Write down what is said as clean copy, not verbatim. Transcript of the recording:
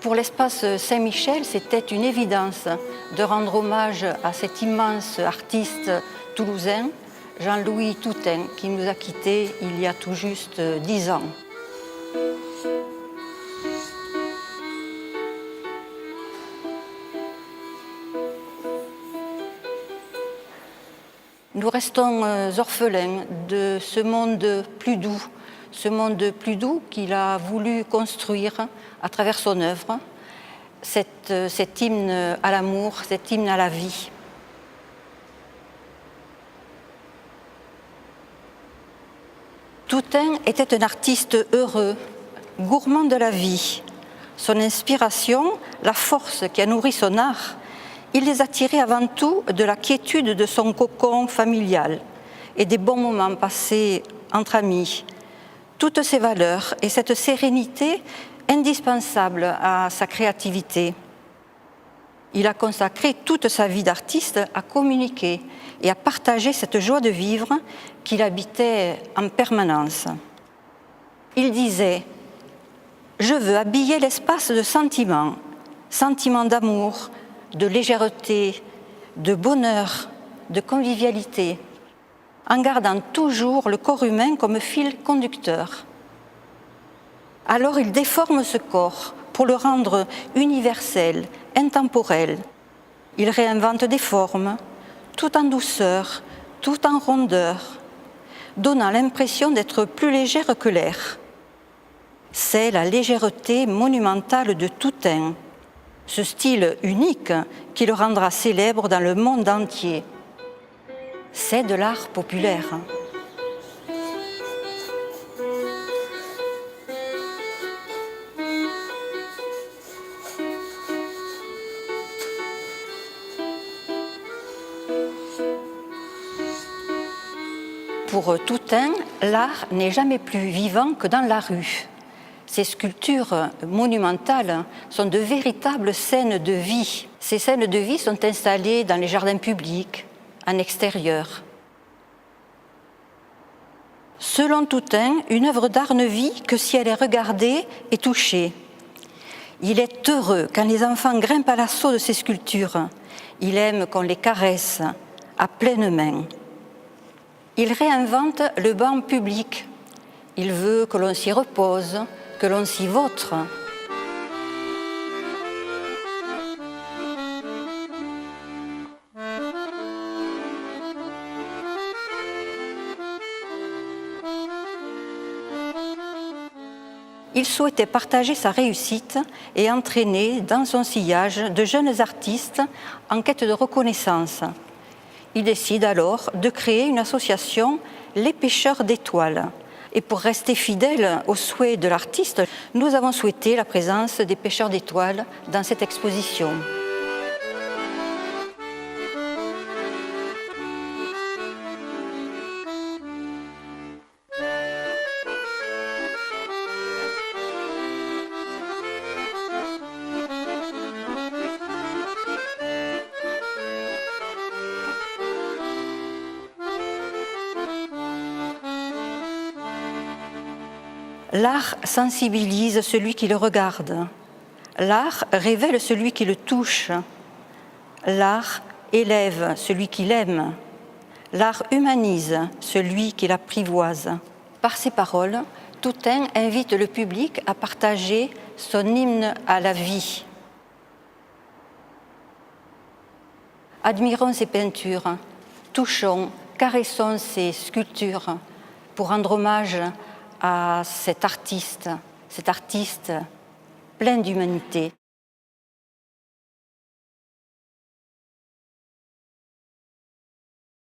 Pour l'espace Saint-Michel, c'était une évidence de rendre hommage à cet immense artiste toulousain, Jean-Louis Toutain, qui nous a quittés il y a tout juste 10 ans. Nous restons orphelins de ce monde plus doux qu'il a voulu construire à travers son œuvre, cet hymne à l'amour, cet hymne à la vie. Toutain était un artiste heureux, gourmand de la vie. Son inspiration, la force qui a nourri son art, il les a tirés avant tout de la quiétude de son cocon familial et des bons moments passés entre amis. Toutes ces valeurs et cette sérénité indispensables à sa créativité. Il a consacré toute sa vie d'artiste à communiquer et à partager cette joie de vivre qu'il habitait en permanence. Il disait « Je veux habiller l'espace de sentiments d'amour, de légèreté, de bonheur, de convivialité, en gardant toujours le corps humain comme fil conducteur. » Alors il déforme ce corps pour le rendre universel, intemporel. Il réinvente des formes, tout en douceur, tout en rondeur, donnant l'impression d'être plus légère que l'air. C'est la légèreté monumentale de Toutain, ce style unique qui le rendra célèbre dans le monde entier. C'est de l'art populaire. Pour Toutain, l'art n'est jamais plus vivant que dans la rue. Ces sculptures monumentales sont de véritables scènes de vie. Ces scènes de vie sont installées dans les jardins publics, en extérieur. Selon Toutain, une œuvre d'art ne vit que si elle est regardée et touchée. Il est heureux quand les enfants grimpent à l'assaut de ces sculptures. Il aime qu'on les caresse à pleine main. Il réinvente le banc public. Il veut que l'on s'y repose, que l'on s'y vautre. Il souhaitait partager sa réussite et entraîner dans son sillage de jeunes artistes en quête de reconnaissance. Il décide alors de créer une association, Les Pêcheurs d'étoiles. Et pour rester fidèle aux souhaits de l'artiste, nous avons souhaité la présence des pêcheurs d'étoiles dans cette exposition. L'art sensibilise celui qui le regarde. L'art révèle celui qui le touche. L'art élève celui qui l'aime. L'art humanise celui qui l'apprivoise. Par ses paroles, Toutain invite le public à partager son hymne à la vie. Admirons ses peintures, touchons, caressons ses sculptures pour rendre hommage à cet artiste plein d'humanité.